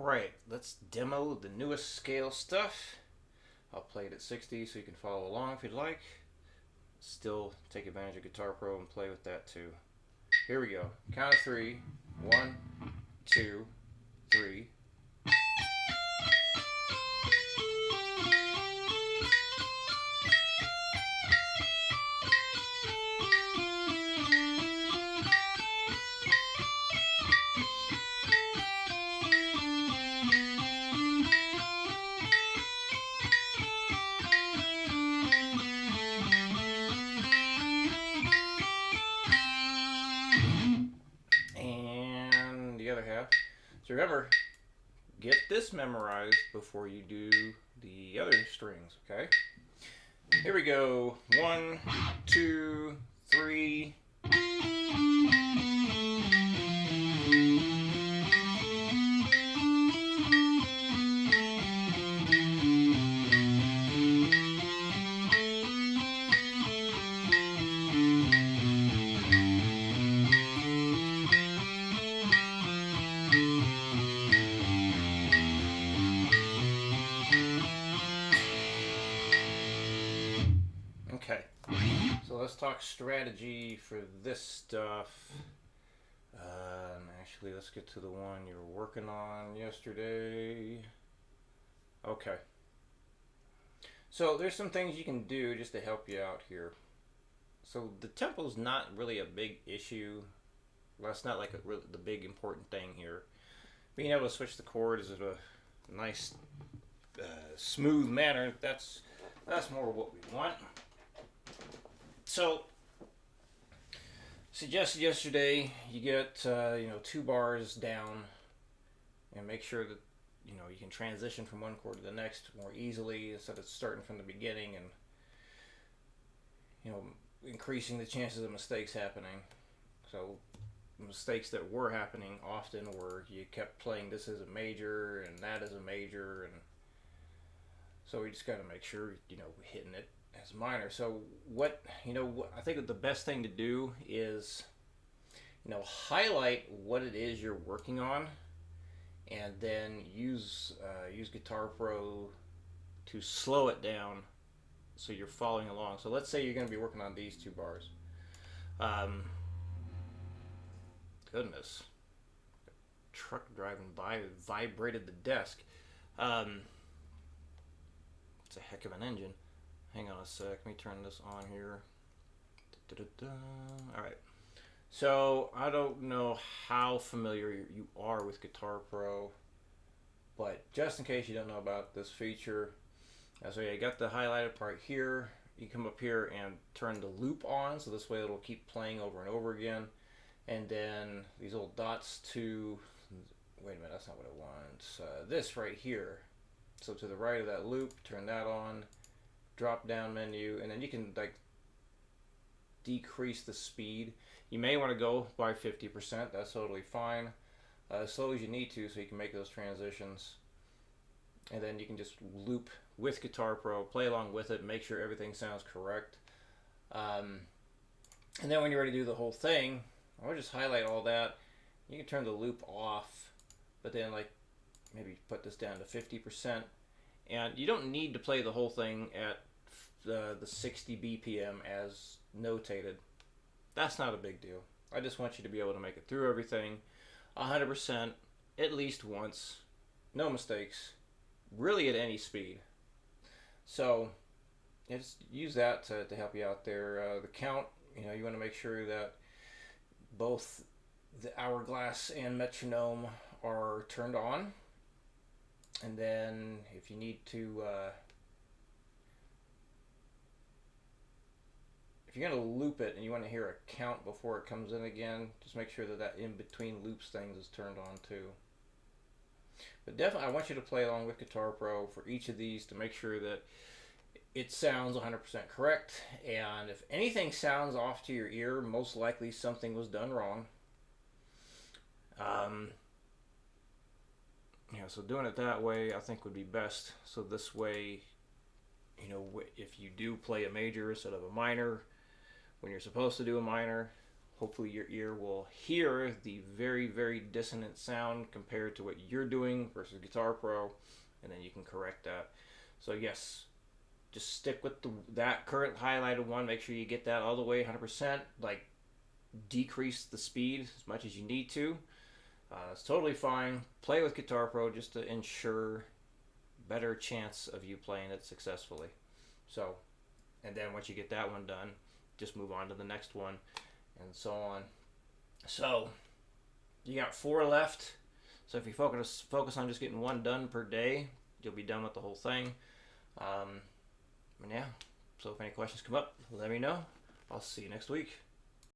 Alright, let's demo the newest scale stuff. I'll play it at 60 so you can follow along if you'd like. Still take advantage of Guitar Pro and play with that too. Here we go. Count of three. 1, 2, 3. And the other half. So remember, get this memorized before you do the other strings, okay? Here we go. 1, 2, 3. Okay, so let's talk strategy for this stuff. Actually, let's get to the one you were working on yesterday. Okay. So there's some things you can do just to help you out here. So the tempo's not really a big issue. Well, that's not like the big important thing here. Being able to switch the chords in a nice, smooth manner, that's more what we want. So, suggested yesterday you get 2 bars down and make sure that you can transition from one chord to the next more easily instead of starting from the beginning and increasing the chances of mistakes happening. So mistakes that were happening often were you kept playing this as a major and that as a major, and so we just got to make sure we're hitting it as minor. So what I think that the best thing to do is highlight what it is you're working on, and then use Guitar Pro to slow it down so you're following along. So let's say you're going to be working on these 2 bars. Goodness, truck driving by vibrated the desk. It's a heck of an engine. Hang on a sec, let me turn this on here. Alright, so I don't know how familiar you are with Guitar Pro, but just in case you don't know about this feature, so you got the highlighted part here. You come up here and turn the loop on, so this way it'll keep playing over and over again. And then these little dots to, wait a minute, that's not what I want. This right here. So to the right of that loop, turn that on. Drop down menu, and then you can decrease the speed. You may want to go by 50%. That's totally fine. As slow as you need to, so you can make those transitions. And then you can just loop with Guitar Pro, play along with it, make sure everything sounds correct. And then when you're ready to do the whole thing, I'll just highlight all that. You can turn the loop off, but then maybe put this down to 50%. And you don't need to play the whole thing at the 60 BPM as notated. That's not a big deal. I just want you to be able to make it through everything 100% at least once. No mistakes. Really at any speed. So just use that to help you out there. The count, you want to make sure that both the hourglass and metronome are turned on. And then if you need to, if you're going to loop it and you want to hear a count before it comes in again, just make sure that in between loops things is turned on too. But definitely I want you to play along with Guitar Pro for each of these to make sure that it sounds 100% correct. And if anything sounds off to your ear, most likely something was done wrong. So doing it that way I think would be best. So this way, if you do play a major instead of a minor when you're supposed to do a minor, Hopefully your ear will hear the very, very dissonant sound compared to what you're doing versus Guitar Pro, and then you can correct that. So yes, just stick with that current highlighted one. Make sure you get that all the way 100%. Like, decrease the speed as much as you need to. It's totally fine. Play with Guitar Pro just to ensure better chance of you playing it successfully. So, and then once you get that one done, just move on to the next one, and so on. So, you got 4 left. So if you focus on just getting 1 done per day, you'll be done with the whole thing. And yeah, so if any questions come up, let me know. I'll see you next week.